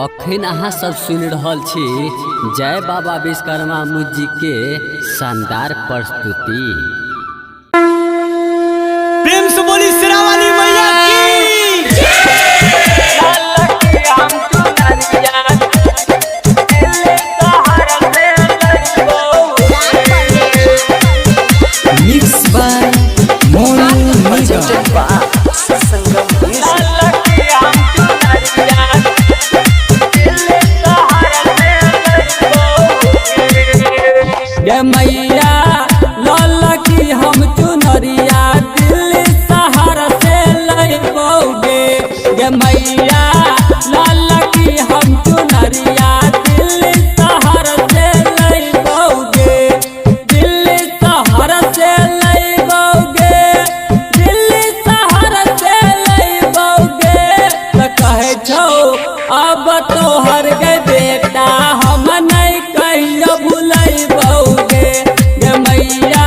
अखन अहाँ सब सुन रहल छी जय बाबा विश्वकर्मा मुजी के शानदार प्रस्तुति। प्रेम से बोली शेरावाली मैया की। मिक्स बाय मैया लाल की हम चुनरिया दिल्ली शहर से लैबोगे गे मैया लाल की हम चुनरिया दिल्ली शहर से लैबोगे दिल्ली शहर से लैबोगे दिल्ली शहर से लैबोगे तो कहे छो अब तोहर गे बेटा हम नहीं कहियो भुलैबोगे गे मैया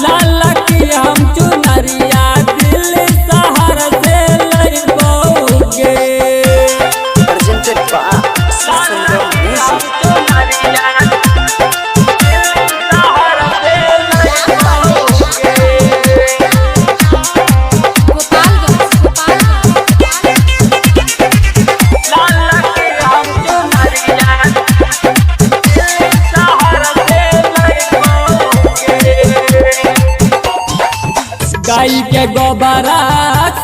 लाल की हम चुनरिया दिल्ली शहर से लैबोगे। presented by Sangam Music. गाय के गोबरा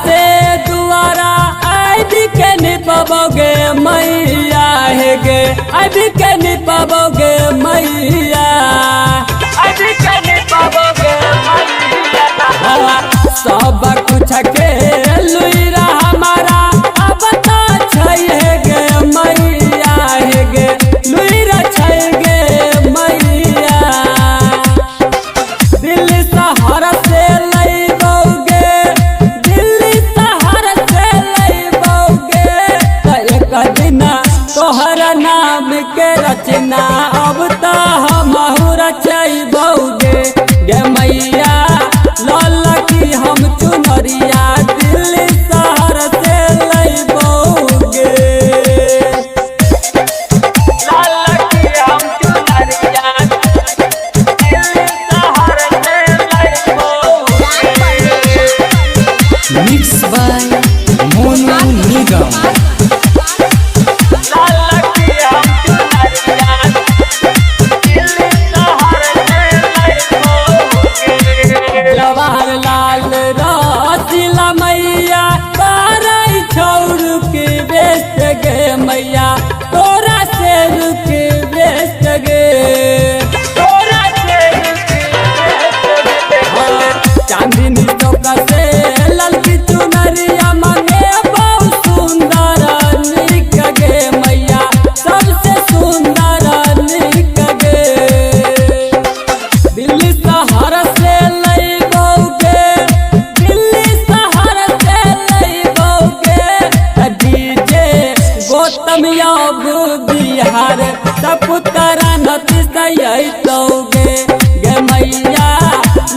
से दुआरा आबी के निपबोगे मैया है गे आबी के निपबोगे मैया आबी के निपबोगे मैया सब कुछ के लुइरा हमारा अब तो छै गे मैया है गे लुइरा छै गे मैया दिल्ली शहर से लैबोगे दिल्ली शहर से लैबोगे एक दिन तोहर नाम के रचना अब तो हमहू रचैबोगे गे मैया लाल की हम चुनरिया दिल्ली शहर से लैबोगे लाल की हम चुनरिया मिक्स बाय मोनू निगम। जवाहरलाल रसिला मैया बारह छोड़ के बेच गे मैया तोरा से रुक बेच गे तोरा से चांदनी चौक से ललकी चुनरिया मांगे बहुत सुंदर निक गे मैया सबसे सुंदर निक गे दिल्ली शहर से लैबोगे दिल्ली शहर से लैबोगे डीजे गौतम याब बिहार सपुतरा नती सैतोगे गे मैया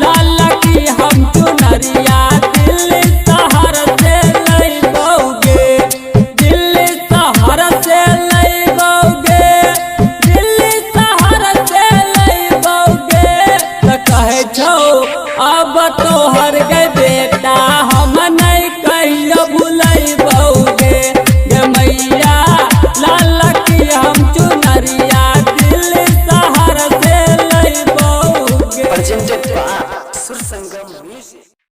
लाल की हम चुनरिया दिल्ली शहर से लैबोगे दिल्ली शहर से लैबोगे दिल्ली शहर से लैबोगे तो कहे छो अब तोहर गे बेटा हम नहीं कहियो भुलैबोगे गे मैया लाल की हम चुनरिया दिल्ली शहर से लैबोगे। Presented by Sangam Music.